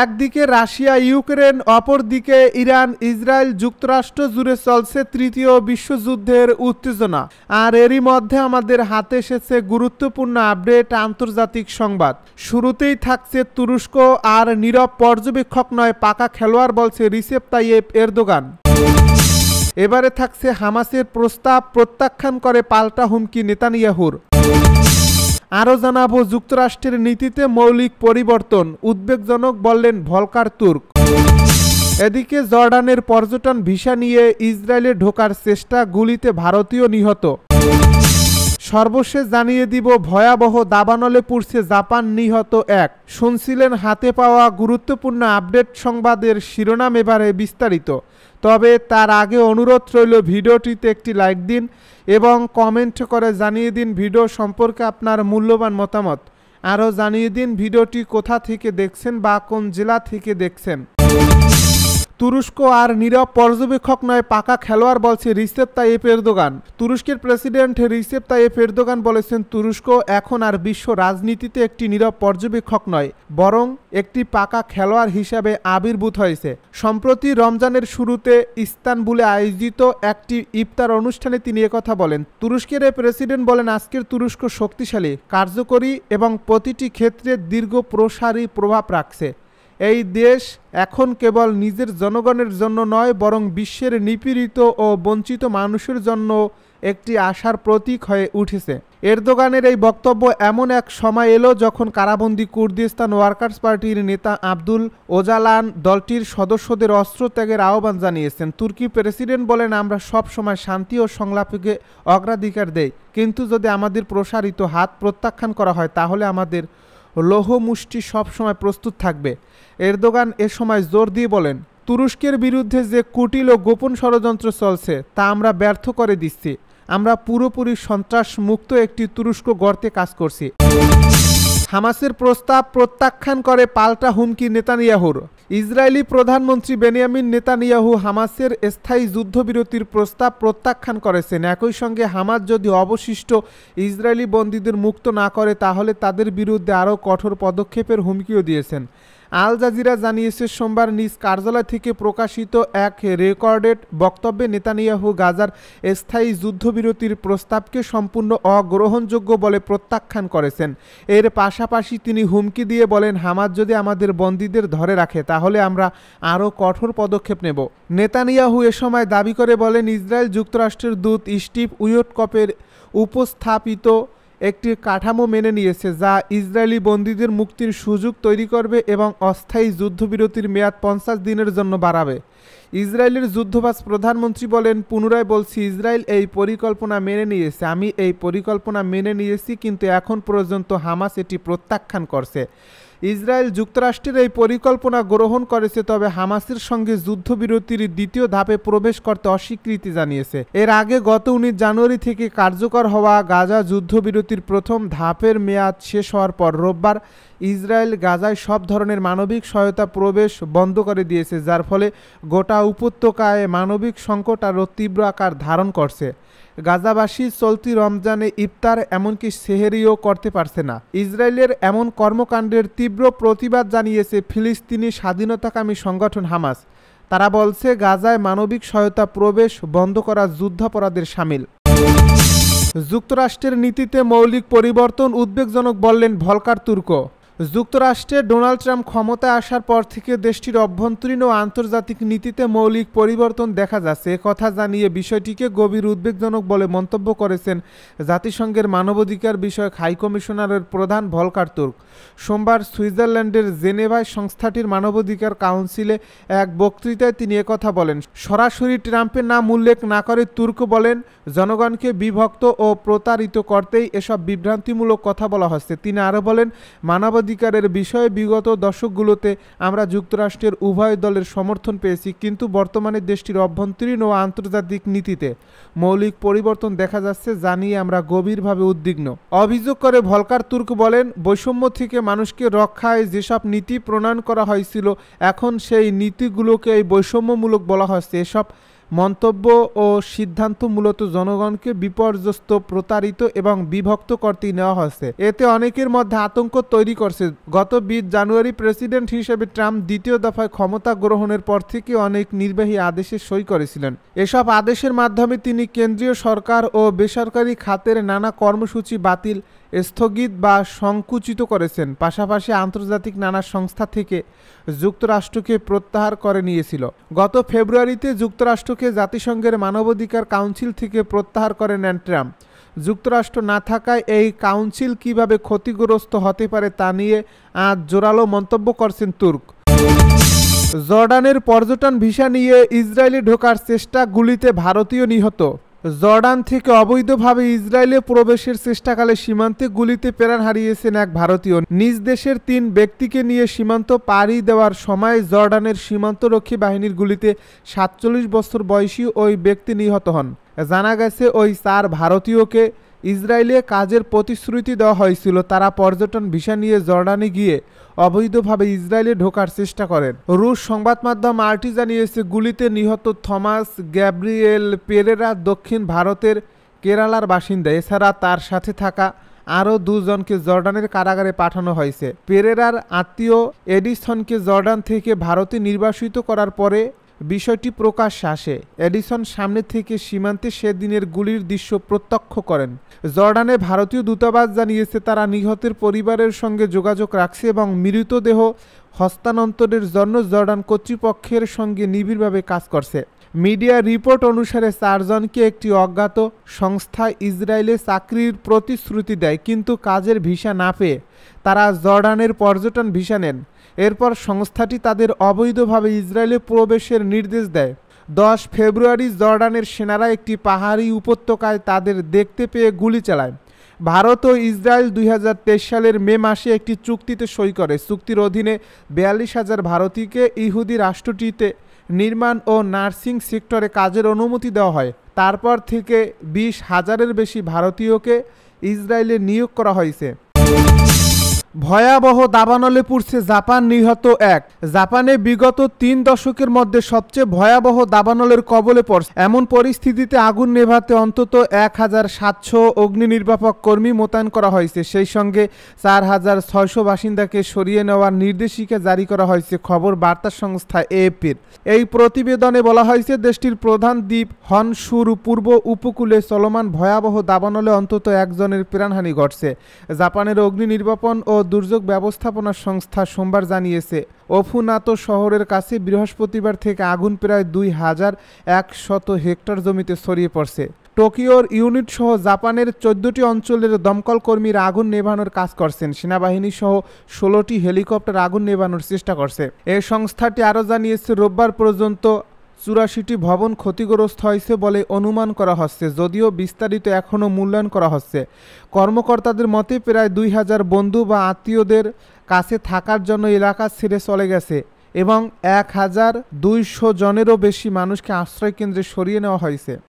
একদিকে Russia Ukraine, অপরদিকে Iran Israel যুক্তরাষ্ট্র জুড়ে চলছে তৃতীয় বিশ্বযুদ্ধের উত্তেজনা। আর এরই মধ্যে আমাদের হাতে এসেছে গুরুত্বপূর্ণ আপডেট, আন্তর্জাতিক সংবাদ। শুরুতেই থাকছে তুরস্ক আর নীরব পর্যবেক্ষক নয় পাকা খেলোয়াড় বলছে রিসেপ তাইয়েপ এরদোগান। এবারে থাকছে হামাসের প্রস্তাব প্রত্যাখ্যান করে পাল্টা হুমকি নেতানিয়াহুর। আরও জানাবো যুক্তরাষ্ট্রের নীতিতে মৌলিক পরিবর্তন, উদ্বেগজনক বললেন ভলকার তুর্ক। এদিকে জর্ডানের পর্যটন ভিসা নিয়ে ইসরায়েলে ঢোকার চেষ্টা, গুলিতে ভারতীয় নিহত। সর্বশেষ জানিয়ে দিব ভয়াবহ দাবানলে পুড়ছে জাপান, নিহত এক। শুনছিলেন হাতে পাওয়া গুরুত্বপূর্ণ আপডেট সংবাদের শিরোনাম, এবারে বিস্তারিত। তবে তার আগে অনুরোধ রইল ভিডিওটিতে একটি লাইক দিন এবং কমেন্ট করে জানিয়ে দিন ভিডিও সম্পর্কে আপনার মূল্যবান মতামত। আরও জানিয়ে দিন ভিডিওটি কোথা থেকে দেখছেন বা কোন জেলা থেকে দেখছেন। তুরস্ক আর নীরব পর্যবেক্ষক নয় পাকা খেলোয়াড় বলছে রিসেপ তাইয়েপ এরদোগান। তুরস্কের প্রেসিডেন্ট রিসেপ তাইয়েপ এরদোগান বলেছেন তুরস্ক এখন আর বিশ্ব রাজনীতিতে একটি নীরব পর্যবেক্ষক নয়, বরং একটি পাকা খেলোয়াড় হিসাবে আবির্ভূত হয়েছে। সম্প্রতি রমজানের শুরুতে ইস্তানবুলে আয়োজিত একটি ইফতার অনুষ্ঠানে তিনি একথা বলেন। তুরস্কের এই প্রেসিডেন্ট বলেন আজকের তুরস্ক শক্তিশালী, কার্যকরী এবং প্রতিটি ক্ষেত্রে দীর্ঘ প্রসারী প্রভাব রাখছে। এই দেশ এখন কেবল নিজের জনগণের জন্য নয়, বরং বিশ্বের নিপীড়িত ও বঞ্চিত মানুষের জন্য একটি আশার প্রতীক হয়ে উঠেছে। এরদোগানের এই বক্তব্য এমন এক সময় এলো যখন কারাবন্দী কুর্দিস্তান ওয়ার্কার্স পার্টির নেতা আব্দুল ওজালান দলটির সদস্যদের অস্ত্র ত্যাগের আহ্বান জানিয়েছেন। তুর্কি প্রেসিডেন্ট বলেন আমরা সব সময় শান্তি ও সংলাপকে অগ্রাধিকার দেই, কিন্তু যদি আমাদের প্রসারিত হাত প্রত্যাখ্যান করা হয় তাহলে আমাদের লৌহ মুষ্টি সবসময় প্রস্তুত থাকবে। এরদোগান এ সময় জোর দিয়ে বলেন তুরস্কের বিরুদ্ধে যে কুটিল ও গোপন ষড়যন্ত্র চলছে তা আমরা ব্যর্থ করে দিচ্ছি। আমরা পুরোপুরি সন্ত্রাস মুক্ত একটি তুরস্ক গড়তে কাজ করছি। হামাসের প্রস্তাব প্রত্যাখ্যান করে পাল্টা হুমকি নেতানিয়াহুর। ইসরায়েলি প্রধানমন্ত্রী বেনিয়ামিন নেতানিয়াহু হামাসের স্থায়ী যুদ্ধবিরতির প্রস্তাব প্রত্যাখ্যান করেছেন। একই সঙ্গে হামাস যদি অবশিষ্ট ইসরায়েলি বন্দীদের মুক্ত না করে তাহলে তাদের বিরুদ্ধে আরও কঠোর পদক্ষেপের হুমকিও দিয়েছেন। আল জাজিরা জানিয়েছে সোমবার নিজ কার্যালয় থেকে প্রকাশিত এক রেকর্ডেড বক্তব্যে নেতানিয়াহু গাজার স্থায়ী যুদ্ধবিরতির প্রস্তাবকে সম্পূর্ণ অগ্রহণযোগ্য বলে প্রত্যাখ্যান করেছেন। এর পাশাপাশি তিনি হুমকি দিয়ে বলেন হামাস যদি আমাদের বন্দীদের ধরে রাখে তাহলে আমরা আরও কঠোর পদক্ষেপ নেব। নেতানিয়াহু এ সময় দাবি করে বলেন ইসরায়েল যুক্তরাষ্ট্রের দূত স্টিভ উইটকফের উপস্থাপিত একটি কাঠামো মেনে নিয়েছে যা ইসরায়েলি বন্দীদের মুক্তির সুযোগ তৈরি করবে এবং অস্থায়ী যুদ্ধবিরতির মেয়াদ 50 দিনের জন্য বাড়াবে। ইসরায়েলের যুদ্ধবাজ প্রধানমন্ত্রী বলেন পুনরায় বলছি ইসরায়েল এই পরিকল্পনা মেনে নিয়েছে, আমি এই পরিকল্পনা মেনে নিয়েছি, কিন্তু এখন পর্যন্ত হামাস এটি প্রত্যাখ্যান করছে। ইসরায়েল যুক্তরাষ্ট্রের এই পরিকল্পনা গ্রহণ করেছে, তবে হামাসের সঙ্গে যুদ্ধবিরতির দ্বিতীয় ধাপে প্রবেশ করতে অস্বীকৃতি জানিয়েছে। এর আগে গত 19 জানুয়ারি থেকে কার্যকর হওয়া গাজা যুদ্ধবিরতির প্রথম ধাপের মেয়াদ শেষ হওয়ার পর রোববার ইসরায়েল গাজায় সব ধরনের মানবিক সহায়তা প্রবেশ বন্ধ করে দিয়েছে, যার ফলে গোটা উপত্যকায় মানবিক সংকট আরও তীব্র আকার ধারণ করছে। গাজাবাসী চলতি রমজানে ইফতার এমনকি সেহেরিও করতে পারছে না। ইসরায়েলের এমন কর্মকাণ্ডের তীব্র প্রতিবাদ জানিয়েছে ফিলিস্তিনি স্বাধীনতাকামী সংগঠন হামাস। তারা বলছে গাজায় মানবিক সহায়তা প্রবেশ বন্ধ করা যুদ্ধাপরাধের শামিল। যুক্তরাষ্ট্রের নীতিতে মৌলিক পরিবর্তন, উদ্বেগজনক বললেন ভলকার তুর্ক। যুক্তরাষ্ট্রে ডোনাল্ড ট্রাম্প ক্ষমতায় আসার পর থেকে দেশটির অভ্যন্তরীণ ও আন্তর্জাতিক নীতিতে মৌলিক পরিবর্তন দেখা যাচ্ছে। একথা জানিয়ে বিষয়টিকে গভীর উদ্বেগজনক বলে মন্তব্য করেছেন জাতিসংঘের মানবাধিকার বিষয়ক হাইকমিশনারের প্রধান ভলকার তুর্ক। সোমবার সুইজারল্যান্ডের জেনেভায় সংস্থাটির মানবাধিকার কাউন্সিলে এক বক্তৃতায় তিনি একথা বলেন। সরাসরি ট্রাম্পের নাম উল্লেখ না করে তুর্ক বলেন জনগণকে বিভক্ত ও প্রতারিত করতেই এসব বিভ্রান্তিমূলক কথা বলা হচ্ছে। তিনি আরও বলেন মানবাধিকারের বিষয়ে বিগত দশকগুলোতে আমরা যুক্তরাষ্ট্রের উভয় দলের সমর্থন পেয়েছি, কিন্তু বর্তমানে দেশটির অভ্যন্তরীণ ও আন্তর্জাতিক নীতিতে মৌলিক পরিবর্তন দেখা যাচ্ছে, যা নিয়ে আমরা গভীরভাবে উদ্বিগ্ন। অভিযোগ করে ভলকার তুর্ক বলেন বৈষম্য থেকে মানুষকে রক্ষায় যেসব নীতি প্রণয়ন করা হয়েছিল এখন সেই নীতিগুলোকে বৈষম্যমূলক বলা হচ্ছে। এসব মন্তব্য ও সিদ্ধান্ত মূলত জনগণকে বিপর্যস্ত, প্রতারিত এবং বিভক্ত করতেই নেওয়া হয়েছে। এতে অনেকের মধ্যে আতঙ্ক তৈরি করছে। গত 20 জানুয়ারি প্রেসিডেন্ট হিসেবে ট্রাম্প দ্বিতীয় দফায় ক্ষমতা গ্রহণের পর থেকে অনেক নির্বাহী আদেশে সই করেছিলেন। এসব আদেশের মাধ্যমে তিনি কেন্দ্রীয় সরকার ও বেসরকারি খাতের নানা কর্মসূচি বাতিল, স্থগিত বা সংকুচিত করেছেন। পাশাপাশি আন্তর্জাতিক নানা সংস্থা থেকে যুক্তরাষ্ট্রকে প্রত্যাহার করে নিয়েছিল। গত ফেব্রুয়ারিতে যুক্তরাষ্ট্রকে জাতিসংঘের মানবাধিকার কাউন্সিল থেকে প্রত্যাহার করে নেন ট্রাম্প। যুক্তরাষ্ট্র না থাকায় এই কাউন্সিল কিভাবে ক্ষতিগ্রস্ত হতে পারে তা নিয়ে আজ জোরালো মন্তব্য করছেন তুর্ক। জর্ডানের পর্যটন ভিসা নিয়ে ইসরায়েলে ঢোকার চেষ্টা, গুলিতে ভারতীয় নিহত। জর্ডান থেকে অবৈধভাবে ইসরায়েলে প্রবেশের চেষ্টাকালে সীমান্তে গুলিতে প্রাণ হারিয়েছেন এক ভারতীয়। নিজ দেশের 3 ব্যক্তিকে নিয়ে সীমান্ত পাড়ি দেওয়ার সময় জর্ডানের সীমান্তরক্ষী বাহিনীর গুলিতে 47 বছর বয়সী ওই ব্যক্তি নিহত হন। জানা গেছে ওই 4 ভারতীয়কে ইসরায়েলে কাজের প্রতিশ্রুতি দেওয়া হয়েছিল। তারা পর্যটন ভিসা নিয়ে জর্ডানে গিয়ে অবৈধভাবে ইসরায়েলে ঢোকার চেষ্টা করেন। রুশ সংবাদ মাধ্যম আরটি জানিয়েছে, গুলিতে নিহত থমাস গ্যাব্রিয়েল পেরেরা দক্ষিণ ভারতের কেরালার বাসিন্দা। এছাড়া তার সাথে থাকা আরও 2 জনকে জর্ডানের কারাগারে পাঠানো হয়েছে। পেরেরার আত্মীয় এডিসনকে জর্ডান থেকে ভারতে নির্বাসিত করার পরে বিষয়টি প্রকাশ্যে আসে। এডিসন সামনে থেকে সীমান্তে সেদিনের গুলির দৃশ্য প্রত্যক্ষ করেন। জর্ডানে ভারতীয় দূতাবাস জানিয়েছে তারা নিহতের পরিবারের সঙ্গে যোগাযোগ রাখছে এবং মৃতদেহ হস্তান্তরের জন্য জর্ডান কর্তৃপক্ষের সঙ্গে নিবিড়ভাবে কাজ করছে। মিডিয়া রিপোর্ট অনুসারে 4 জনকে একটি অজ্ঞাত সংস্থা ইসরায়েলে চাকরির প্রতিশ্রুতি দেয়, কিন্তু কাজের ভিসা না পেয়ে তারা জর্ডানের পর্যটন ভিসা নেন। এরপর সংস্থাটি তাদের অবৈধভাবে ইসরায়েলে প্রবেশের নির্দেশ দেয়। 10 ফেব্রুয়ারি জর্ডানের সেনারা একটি পাহাড়ি উপত্যকায় তাদের দেখতে পেয়ে গুলি চালায়। ভারত ও ইসরায়েল 2023 সালের মে মাসে একটি চুক্তিতে সই করে। চুক্তির অধীনে 42,000 ভারতীয়কে ইহুদি রাষ্ট্রটিতে নির্মাণ ও নার্সিং সেক্টরে কাজের অনুমতি দেওয়া হয়। তারপর থেকে 20,000-এর বেশি ভারতীয়কে ইসরায়েলে নিয়োগ করা হয়েছে। ভয়াবহ দাবানলে পুড়ছে জাপান, নিহত 1। জাপানে বিগত 3 দশকের মধ্যে সবচেয়ে ভয়াবহ দাবানলের কবলে পড়ছে। এমন পরিস্থিতিতে আগুন নেভাতে অন্তত 1,700 অগ্নি নির্বাপক কর্মী মোতায়েন করা হয়েছে। সেই সঙ্গে 4,600 বাসিন্দাকে সরিয়ে নেওয়ার নির্দেশিকা জারি করা হয়েছে, খবর বার্তা সংস্থা এএফপির। এই প্রতিবেদনে বলা হয়েছে, দেশটির প্রধান দ্বীপ হনশুর পূর্ব উপকূলে চলমান ভয়াবহ দাবানলে অন্তত 1 জনের প্রাণহানি ঘটছে। জাপানের অগ্নি নির্বাপন ও দুর্যোগ ব্যবস্থাপনা সংস্থা সোমবার জানিয়েছে, ওফুনাতো শহরের কাছে বৃহস্পতিবার থেকে আগুন প্রায় 2,100 হেক্টর জমিতে ছড়িয়ে পড়ছে। টোকিওর ইউনিট সহ জাপানের 14টি অঞ্চলের দমকল কর্মীরা আগুন নেভানোর কাজ করছেন। সেনাবাহিনী সহ 16টি হেলিকপ্টার আগুন নেভানোর চেষ্টা করছে। এই সংস্থাটি আরও জানিয়েছে, রোববার পর্যন্ত 84টি ভবন ক্ষতিগ্রস্ত হয়েছে বলে অনুমান করা হচ্ছে, যদিও বিস্তারিত এখনও মূল্যায়ন করা হচ্ছে। কর্মকর্তাদের মতে প্রায় 2,000 বন্ধু বা আত্মীয়দের কাছে থাকার জন্য এলাকা ছেড়ে চলে গেছে এবং 1,200 জনেরও বেশি মানুষকে আশ্রয়কেন্দ্রে সরিয়ে নেওয়া হয়েছে।